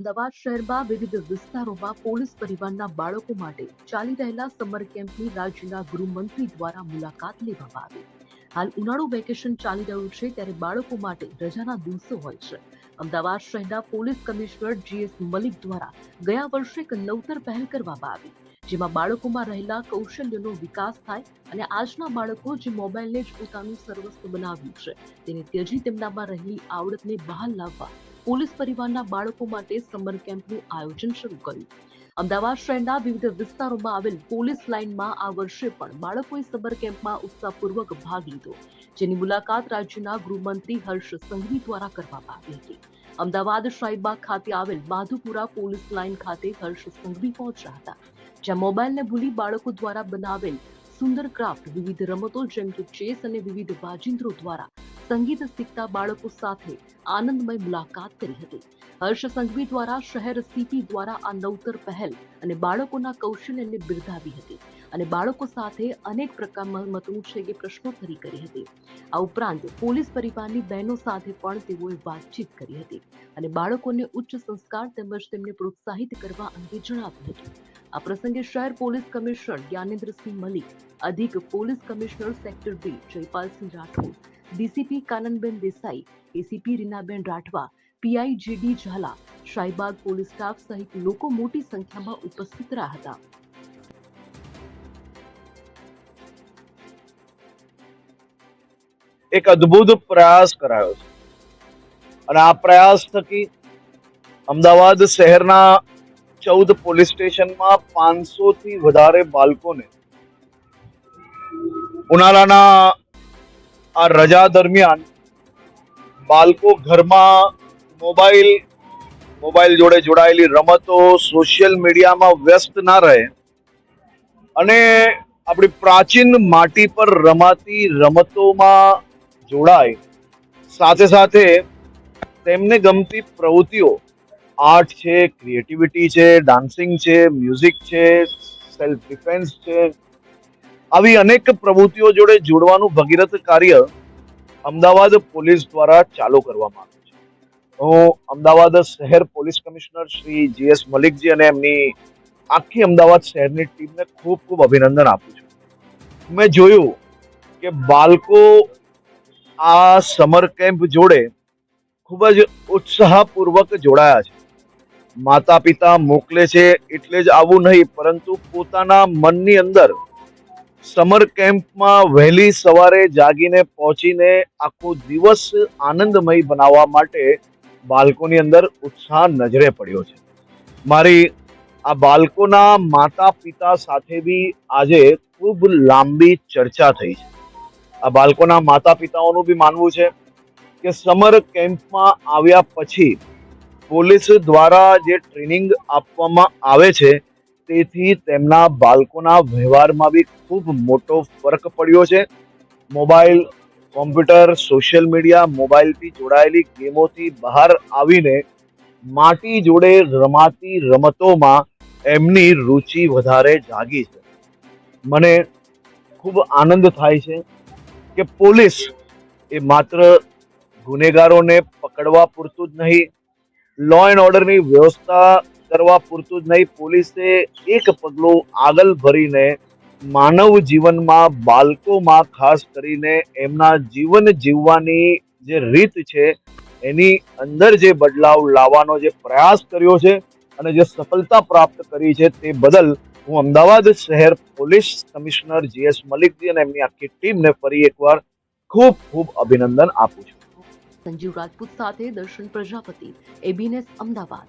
અમદાવાદ શહેરમાં વિવિધ વિસ્તારોમાં પોલીસ પરિવારના બાળકો માટે ચાલી રહેલા સમર કેમ્પની રાજ્યના ગૃહમંત્રી દ્વારા મુલાકાત લેવામાં આવી. હાલ ઉનાળુ વેકેશન ચાલી રહ્યું છે ત્યારે બાળકો માટે રજાના દિવસો હોય છે. અમદાવાદ શહેરના પોલીસ કમિશનર GS મલિક દ્વારા ગયા વર્ષે એક નવતર પહેલ કરવામાં આવી, જેમાં બાળકોમાં રહેલા કૌશલ્યનો વિકાસ થાય અને આજના બાળકો જે મોબાઈલને જ પોતાનું સર્વસ્વ બનાવ્યું છે તેને ત્યજી તેમનામાં રહેલી આવડતને બહાર લાવવા પોલીસ પરિવારના બાળકો માટે સમર કેમ્પનું આયોજન શરૂ કર્યું. અમદાવાદ શહેરના વિવિધ વિસ્તારોમાં આવેલ પોલીસ લાઇનમાં આ વર્ષે પણ બાળકોએ સમર કેમ્પમાં ઉત્સાહપૂર્વક ભાગ લીધો, જેની મુલાકાત રાજ્યના ગૃહમંત્રી હર્ષ સંઘવી દ્વારા કરવામાં આવી હતી. અમદાવાદ શાહીબાગ ખાતે આવેલ માધુપુરા પોલીસ લાઇન ખાતે હર્ષ સંઘવી પહોંચ્યા હતા, જ્યાં મોબાઈલને ભૂલી બાળકો દ્વારા બનાવેલ સુંદર ક્રાફ્ટ, વિવિધ રમતો જેમ કે ચેસ અને વિવિધ વાજિંત્રો દ્વારા સંગીત શીખતા બાળકો સાથે આનંદમય મુલાકાત કરી હતી. હર્ષ સંઘવી દ્વારા શહેર સીપી દ્વારા આ નવતર પહેલ અને બાળકોના કૌશલ્યને બિરદાવી હતી અને બાળકો સાથે અનેક પ્રકારના પ્રશ્નોત્તરી કરી હતી. આ ઉપરાંત પોલીસ પરિવારની બહેનો સાથે પણ તેઓએ વાતચીત કરી હતી અને બાળકોને ઉચ્ચ સંસ્કાર તેમજ તેમને પ્રોત્સાહિત કરવા અંગે જણાવ્યું હતું. આ પ્રસંગે શહેર પોલીસ કમિશનર જ્ઞાનેન્દ્રસિંહ મલિક, અધિક police commissioner sector 2 Jaypalsinh Rathod, DCP Kananben Desai, ACP Reenaben Rathva, PI JD Zala, Shahibaug police staff સહિત લોકો મોટી સંખ્યામાં ઉપસ્થિત રહ્યા હતા. એક અદ્ભુત પ્રયાસ કરાયો છે અને આ પ્રયાસ થકી અમદાવાદ શહેરના 14 પોલીસ સ્ટેશનમાં 500 થી વધારે બાળકોને ઉનાળાના આ રજા દરમિયાન બાળકો ઘરમાં મોબાઈલ જોડે જોડાયેલી રમતો, સોશિયલ મીડિયામાં વ્યસ્ત ના રહે અને આપણી પ્રાચીન માટી પર રમાતી રમતોમાં જોડાય, સાથે સાથે તેમને ગમતી પ્રવૃત્તિઓ, આર્ટ છે, ક્રિએટિવિટી છે, ડાન્સિંગ છે, મ્યુઝિક છે, સેલ્ફ ડિફેન્સ છે, આવી અનેક પ્રવૃત્તિઓ જોડે જોડવાનું ભગીરથ કાર્ય અમદાવાદ પોલીસ દ્વારા ચાલુ કરવામાં આવ્યું છે. હું અમદાવાદ શહેર પોલીસ કમિશનર શ્રી GS મલિકજી અને એમની આખી અમદાવાદ શહેરની ટીમને ખૂબ ખૂબ અભિનંદન આપું છું. મેં જોયું કે બાળકો આ સમર કેમ્પ જોડે ખૂબ જ ઉત્સાહપૂર્વક જોડાયા છે. માતા પિતા મોકલે છે એટલે જ આવું નહીં, પરંતુ પોતાના મનની અંદર સમર કેમ્પમાં વહેલી સવારે જાગીને પહોંચીને આખો દિવસ આનંદમય બનાવવા માટે બાળકોની અંદર ઉત્સાહ નજરે પડ્યો છે. મારી આ બાળકોના માતા પિતા સાથે બી આજે ખૂબ લાંબી ચર્ચા થઈ છે. આ બાળકોના માતા પિતાઓનું બી માનવું છે કે સમર કેમ્પમાં આવ્યા પછી પોલીસ દ્વારા જે ટ્રેનિંગ આપવામાં આવે છે તેથી તેમના બાળકોના વ્યવહારમાં બી ખૂબ મોટો ફરક પડ્યો છે. મોબાઈલ, કોમ્પ્યુટર, સોશિયલ મીડિયા, મોબાઈલથી જોડાયેલી ગેમોથી બહાર આવીને માટી જોડે રમાતી રમતોમાં એમની રુચિ વધારે જાગી છે. મને ખૂબ આનંદ થાય છે કે પોલીસ એ માત્ર ગુનેગારોને પકડવા પૂરતું જ નહીં, લો એન્ડ ઓર્ડરની વ્યવસ્થા કરવા પૂરતું જ નહીં, પોલીસે એક પગલું આગળ ભરીને માનવ જીવનમાં, બાળકોમાં ખાસ કરીને એમના જીવન જીવવાની જે રીત છે એની અંદર જે બદલાવ લાવવાનો જે પ્રયાસ કર્યો છે અને જે સફળતા પ્રાપ્ત કરી છે તે બદલ હું અમદાવાદ શહેર પોલીસ કમિશનર GS મલિકજી અને એમની આખી ટીમને ફરી એકવાર ખૂબ ખૂબ અભિનંદન આપું છું. સંજીવ રાજપૂત સાથે દર્શન પ્રજાપતિ, ABNS અમદાવાદ.